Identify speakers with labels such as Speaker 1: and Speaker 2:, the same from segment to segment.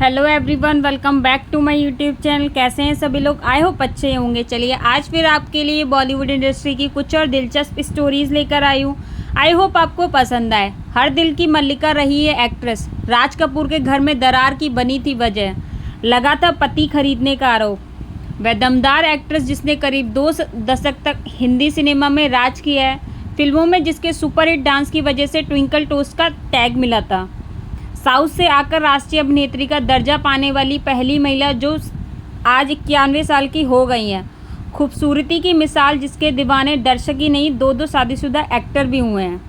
Speaker 1: Hello everyone, welcome back to my YouTube channel. कैसे हैं सभी लोग? आई होप अच्छे होंगे। चलिए आज फिर आपके लिए बॉलीवुड इंडस्ट्री की कुछ और दिलचस्प स्टोरीज लेकर आई हूँ। आई होप आपको पसंद आए। हर दिल की मल्लिका रही है एक्ट्रेस। राज कपूर के घर में दरार की बनी थी वजह, लगा था पति खरीदने का आरोप। वह दमदार एक्ट्रेस जिसने करीब 2 दशक तक हिंदी सिनेमा में राज किया है, फिल्मों में जिसके सुपरहिट डांस की वजह से ट्विंकल टोस्ट का टैग मिला था। साउथ से आकर राष्ट्रीय अभिनेत्री का दर्जा पाने वाली पहली महिला जो आज 91 साल की हो गई हैं। खूबसूरती की मिसाल जिसके दीवाने दर्शक ही नहीं, 2 शादीशुदा एक्टर भी हुए हैं।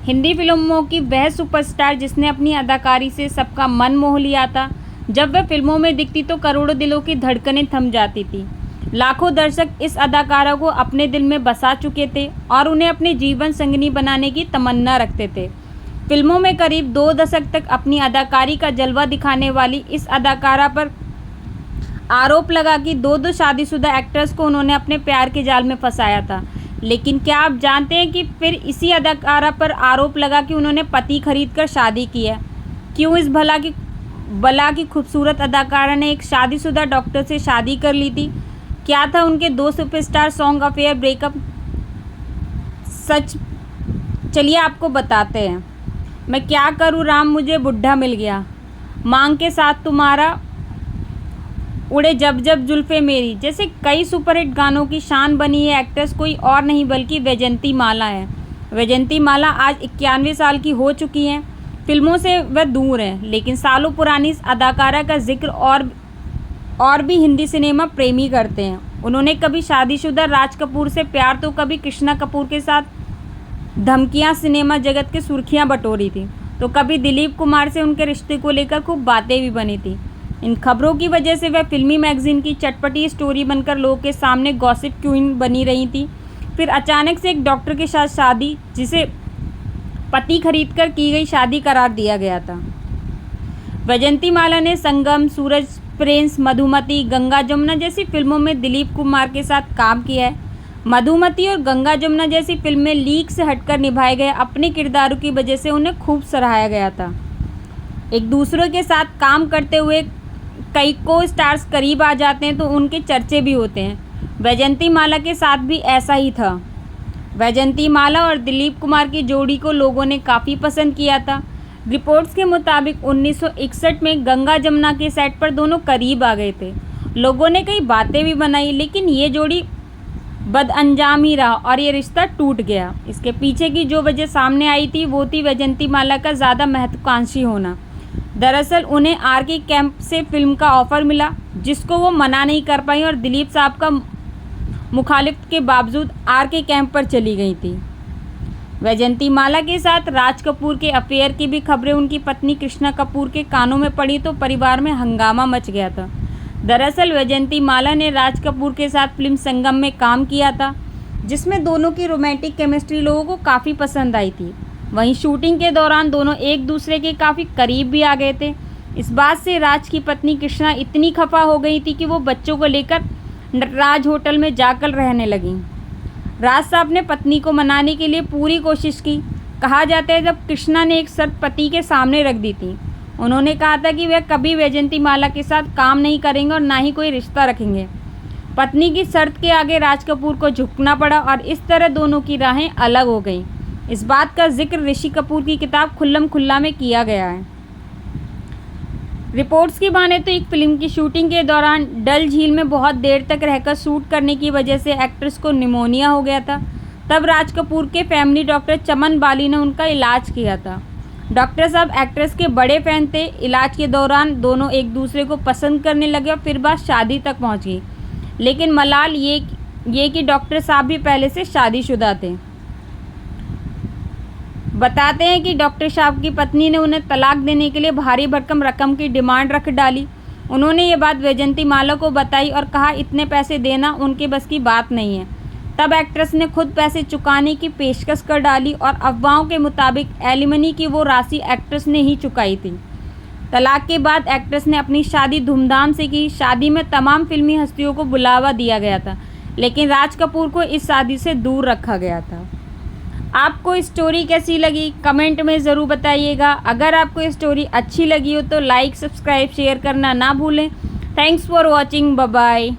Speaker 1: हिंदी फिल्मों की वह सुपरस्टार जिसने अपनी अदाकारी से सबका मन मोह लिया था। जब वह फिल्मों में दिखती तो करोड़ों दिलों की धड़कनें थम जाती थी। लाखों दर्शक इस अदाकारा को अपने दिल में बसा चुके थे और उन्हें अपने जीवन संगिनी बनाने की तमन्ना रखते थे। फिल्मों में करीब 2 दशक तक अपनी अदाकारी का जलवा दिखाने वाली इस अदाकारा पर आरोप लगा कि 2 शादीशुदा एक्टर्स को उन्होंने अपने प्यार के जाल में फंसाया था। लेकिन क्या आप जानते हैं कि फिर इसी अदाकारा पर आरोप लगा कि उन्होंने पति खरीदकर शादी की है? क्यों इस भला की खूबसूरत अदाकारा ने एक शादीशुदा डॉक्टर से शादी कर ली थी? क्या था उनके 2 सुपरस्टार सॉन्ग अफेयर ब्रेकअप? सच चलिए आपको बताते हैं। मैं क्या करूँ राम, मुझे बुढ़ा मिल गया, मांग के साथ तुम्हारा, उड़े जब जब जुल्फ़े मेरी जैसे कई सुपरहिट गानों की शान बनी है एक्ट्रेस कोई और नहीं बल्कि वैजयंती माला है। वैजयंती माला आज 91 साल की हो चुकी हैं। फिल्मों से वह दूर हैं, लेकिन सालों पुरानी इस अदाकारा का जिक्र और भी हिंदी सिनेमा प्रेमी करते हैं। उन्होंने कभी शादीशुदा राज कपूर से प्यार तो कभी कृष्णा कपूर के साथ धमकियां सिनेमा जगत के सुर्खियां बटोरी थी, तो कभी दिलीप कुमार से उनके रिश्ते को लेकर खूब बातें भी बनी थी। इन खबरों की वजह से वह फिल्मी मैगजीन की चटपटी स्टोरी बनकर लोगों के सामने गॉसिप क्वीन बनी रही थी। फिर अचानक से एक डॉक्टर के साथ शादी, जिसे पति खरीदकर की गई शादी करार दिया गया था। वैजयंती माला ने संगम, सूरज, प्रिंस, मधुमती, गंगा जमुना जैसी फिल्मों में दिलीप कुमार के साथ काम किया है। मधुमती और गंगा जमुना जैसी फिल्में लीक से हटकर निभाए गए अपने किरदारों की वजह से उन्हें खूब सराहाया गया था। एक दूसरे के साथ काम करते हुए कई को स्टार्स करीब आ जाते हैं तो उनके चर्चे भी होते हैं। वैजयंती माला के साथ भी ऐसा ही था। वैजयंती माला और दिलीप कुमार की जोड़ी को लोगों ने काफ़ी पसंद किया था। रिपोर्ट्स के मुताबिक 1961 में गंगा जमुना के सेट पर दोनों करीब आ गए थे। लोगों ने कई बातें भी बनाई, लेकिन ये जोड़ी बदअंजाम ही रहा और ये रिश्ता टूट गया। इसके पीछे की जो वजह सामने आई थी वो थी वैजयंती माला का ज़्यादा महत्वाकांक्षी होना। दरअसल उन्हें आर.के. कैंप से फिल्म का ऑफ़र मिला, जिसको वो मना नहीं कर पाई और दिलीप साहब का मुखालिफत के बावजूद आर.के. कैंप पर चली गई थी। वैजयंती माला के साथ राज कपूर के अफेयर की भी खबरें उनकी पत्नी कृष्णा कपूर के कानों में पड़ी तो परिवार में हंगामा मच गया था। दरअसल वैजयंती माला ने राज कपूर के साथ फिल्म संगम में काम किया था, जिसमें दोनों की रोमांटिक केमिस्ट्री लोगों को काफ़ी पसंद आई थी। वहीं शूटिंग के दौरान दोनों एक दूसरे के काफ़ी करीब भी आ गए थे। इस बात से राज की पत्नी कृष्णा इतनी खफा हो गई थी कि वो बच्चों को लेकर नटराज होटल में जाकर रहने लगी। राज साहब ने पत्नी को मनाने के लिए पूरी कोशिश की। कहा जाता है जब कृष्णा ने एक शर्त पति के सामने रख दी थी। उन्होंने कहा था कि वह कभी वैजयंती माला के साथ काम नहीं करेंगे और ना ही कोई रिश्ता रखेंगे। पत्नी की शर्त के आगे राज कपूर को झुकना पड़ा और इस तरह दोनों की राहें अलग हो गईं। इस बात का जिक्र ऋषि कपूर की किताब खुल्लम खुल्ला में किया गया है। रिपोर्ट्स की माने तो एक फिल्म की शूटिंग के दौरान डल झील में बहुत देर तक रहकर शूट करने की वजह से एक्ट्रेस को निमोनिया हो गया था। तब राज कपूर के फैमिली डॉक्टर चमन बाली ने उनका इलाज किया था। डॉक्टर साहब एक्ट्रेस के बड़े फ़ैन थे। इलाज के दौरान दोनों एक दूसरे को पसंद करने लगे और फिर बात शादी तक पहुंच गई। लेकिन मलाल ये कि डॉक्टर साहब भी पहले से शादीशुदा थे। बताते हैं कि डॉक्टर साहब की पत्नी ने उन्हें तलाक देने के लिए भारी भरकम रकम की डिमांड रख डाली। उन्होंने ये बात वैजयंती माला को बताई और कहा इतने पैसे देना उनके बस की बात नहीं है। तब एक्ट्रेस ने खुद पैसे चुकाने की पेशकश कर डाली और अफवाहों के मुताबिक एलिमनी की वो राशि एक्ट्रेस ने ही चुकाई थी। तलाक के बाद एक्ट्रेस ने अपनी शादी धूमधाम से की। शादी में तमाम फिल्मी हस्तियों को बुलावा दिया गया था, लेकिन राज कपूर को इस शादी से दूर रखा गया था। आपको स्टोरी कैसी लगी कमेंट में ज़रूर बताइएगा। अगर आपको स्टोरी अच्छी लगी हो तो लाइक, सब्सक्राइब, शेयर करना ना भूलें। Thanks for watching, bye bye.